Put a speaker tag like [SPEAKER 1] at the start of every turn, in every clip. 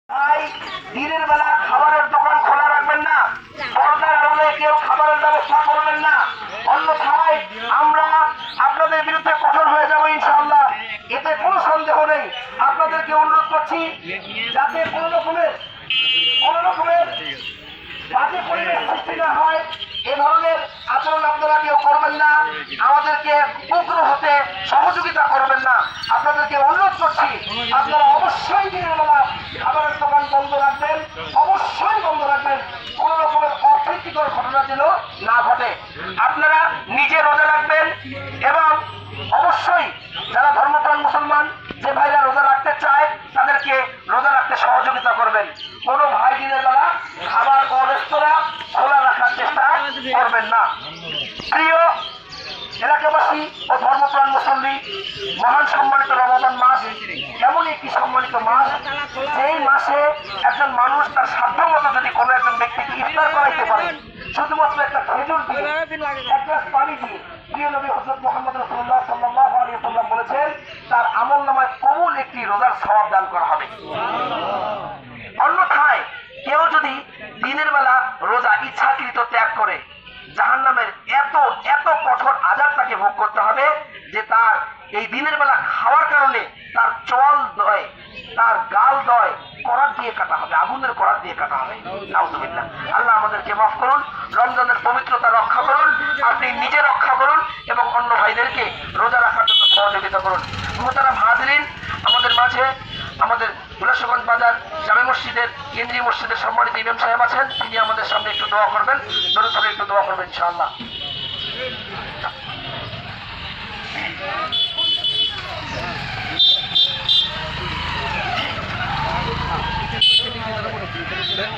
[SPEAKER 1] দিনের বেলা খাবারের দোকান খোলা রাখবেন না, পর্দার আড়ালে কেউ খাবারের ব্যবস্থা করবেন না, অন্যথায় আমরা আপনাদের বিরুদ্ধে কঠোর হয়ে যাব ইনশাআল্লাহ। এতে কোনো সন্দেহ নেই। আপনাদেরকে অনুরোধ করছি যাতে কোনো রকমের বাজে পরিবেশ সৃষ্টি না হয়, এ ধরনের আচরণ আপনারা কেউ করবেন না, আমাদেরকে উগ্র হতে সহযোগিতা করবেন না। আপনাদেরকে অনুরোধ করছি আপনারা অবশ্যই দিনের বেলা খাবারের দোকান বন্ধ রাখবেন, অবশ্যই বন্ধ রাখবেন। কোন রকমের অপ্রীতিকর ঘটনা যেন না ঘটে। আপনারা নিজে রোজা রাখবেন এবং অবশ্যই যারা ধর্মপ্রাণ মুসলমান যে ভাইরা রোজা রাখতে চায় তাদেরকে রোজা রাখতে সহযোগিতা করবেন। কোনো ভাই দিনের বেলা খাবার ও রেস্তোরাঁ খোলা রাখার চেষ্টা করবেন না। প্রিয় এলাকাবাসী ও ধর্মপ্রাণ মুসল্লি, মহান সম্মানিত রমাদান মাস এমন একটি সম্মানিত মাস, যেই মাসে একজন মানুষ তার সাধ্য মতো যদি কোনো একজন ব্যক্তিকে ইফতার করাইতে পারে, শুধুমাত্র একটা খেজুর দিয়ে, এক গ্লাস পানি দিয়ে, প্রিয় নবী হযরত মুহাম্মদ রাসূলুল্লাহ সাল্লাল্লাহু আলাইহি ওয়াসাল্লাম বলেছেন তার আমলনামায় কবুল একটি রোজার সওয়াব দান করা হবে। অন্যথায় কেউ যদি দিনের বেলা রোজা ইচ্ছাকৃত ত্যাগ করে, জাহান্নামের এত এত কঠোর আযাব তাকে ভোগ করতে হবে যে তার এই দিনের বেলা খাওয়ার কারণে তার চল দয়, তার গাল দয় করাত দিয়ে কাটা হবে, আগুনের করাত দিয়ে কাটা হবে। নাউযুবিল্লাহ। আল্লাহ আমাদেরকে মাফ করুন, রমজানের পবিত্রতা রক্ষা করুন, আপনি নিজে রক্ষা করুন এবং অন্য ভাইদেরকে রোজা রাখার জন্য সহযোগিতা করুন। মুহতারাম হাজিরিন, আমাদের মাঝে আমাদের হুলাসগঞ্জ বাজার জামে মসজিদের কেন্দ্রীয় মসজিদের সম্মানিত ইমাম সাহেব আছেন, তিনি আমাদের সামনে একটু দোয়া করবেন, দরুদ পড়ে একটু দোয়া করবেন ইনশাআল্লাহ।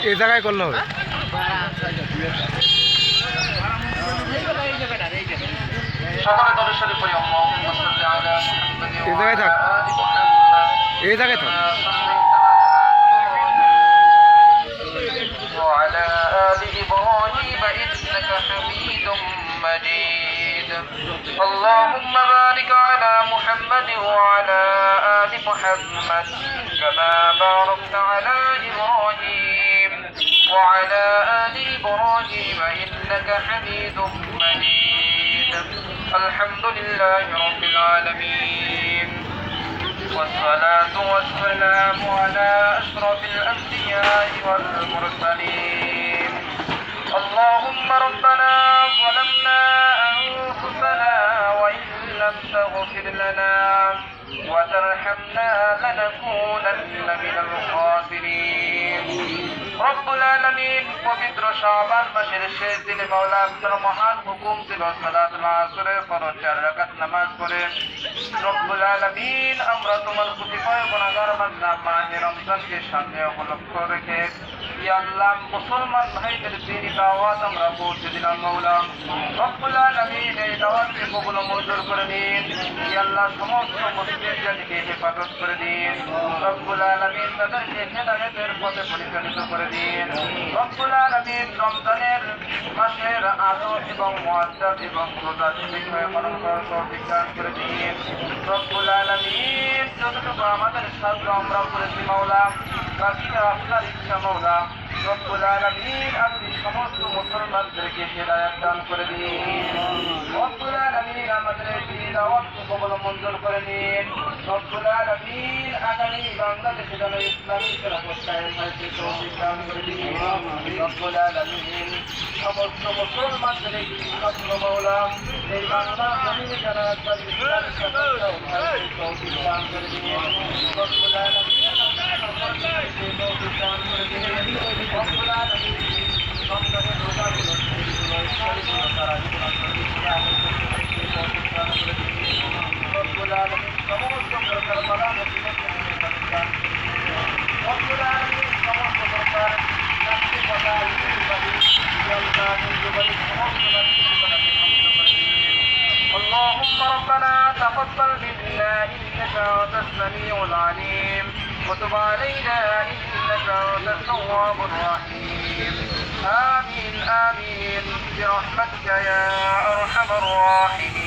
[SPEAKER 2] এই জায়গায় করলে হবে,
[SPEAKER 1] সকলে দরুদ শরীফ পড়ি। আল্লাহুম্মা সাল্লি আলা মুহাম্মাদিন
[SPEAKER 2] এই জায়গায় থাক, এই জায়গায় থাক।
[SPEAKER 1] وعلى آل إبراهيم إنك حميد مجيد. اللهم بارك على محمد وعلى آل محمد كما باركت على إبراهيم وعلى آل إبراهيم إنك حميد مجيد. الحمد لله رب العالمين والصلاة والسلام على أشرف الأنبياء والمرسلين. اللهم ربنا ظلمنا أنفسنا وإن لم تغفر لنا وترحمنا لنكونن من الخاسرين. رب العالمين পবিত্র শাবান মাসের শেষ দিনে মাওলা আপনার মহান হুকুম ছিল সালাতুল আসরের ফরজ 4 রাকাত নামাজ পড়ে। রব্বুল আলামিন আমরা তোমার কতিপয় গুনাহগার বান্দা মাহে রমজানকে সামনে উপলক্ষ রেখে ইয়া আল্লাহ মুসলমান ভাইদের দিনী দাওয়াত আমরা পৌঁছে দিলাম মাওলা। রব্বুল আলামিন এই দাওয়াতকে কবুল ও মঞ্জুর করে নিন। ইয়া আল্লাহ সমস্ত মুসলিম জাতিকে হেফাজত করে দিন। রব্বুল আলামিন তাদেরকে হেদায়েতের পথে পরিচালিত করে দিন। রব্বুল আলামিন রমজানের মাসের আলো এবং মুআজ্জাব এবং রোজার বিষয়ে পালন করার তৌফিক দান করে দিন। রব্বুল আলামিন যতটুকু আমাদের সাধ্য আমরা করেছি মাওলা, বাকিটা আপনার ইচ্ছা মাওলা। রব্বুল আলামিন আপনি সমস্ত মুসলমানদেরকে হেদায়েত দান করে দিন। রব্বুল আলামিন আমাদের এই দাওয়াতকে কবুল ও মঞ্জুর করে নিন। রব্বুল আলামিন আগামী বাংলাদেশে যেন ইসলামী ব্যবস্থায় তৌফিক দান করে দিন। রব্বুল আলামিন সমস্ত মুসলমানদের এই ছাত্র মাওলা এই বাংলা জমিনে যারা ইসলামী ব্যবস্থায় তৌফিক দান করে দিন। রব্বুল আলামিন তৌফিক দান করে দিন। রব্বুল আলামিন রমজানের রোজাগুলো তারা রব্বুল আলামিন সমস্ত প্রকার বাধা মুসিবত থেকে দান রব্বুল আলামিন সমস্ত প্রকার শাস্তি কথা اللهم ربنا تقبل منا إنك أنت السميع العليم وتب علينا إنك أنت التواب الرحيم. آمين آمين برحمتك يا أرحم الراحمين.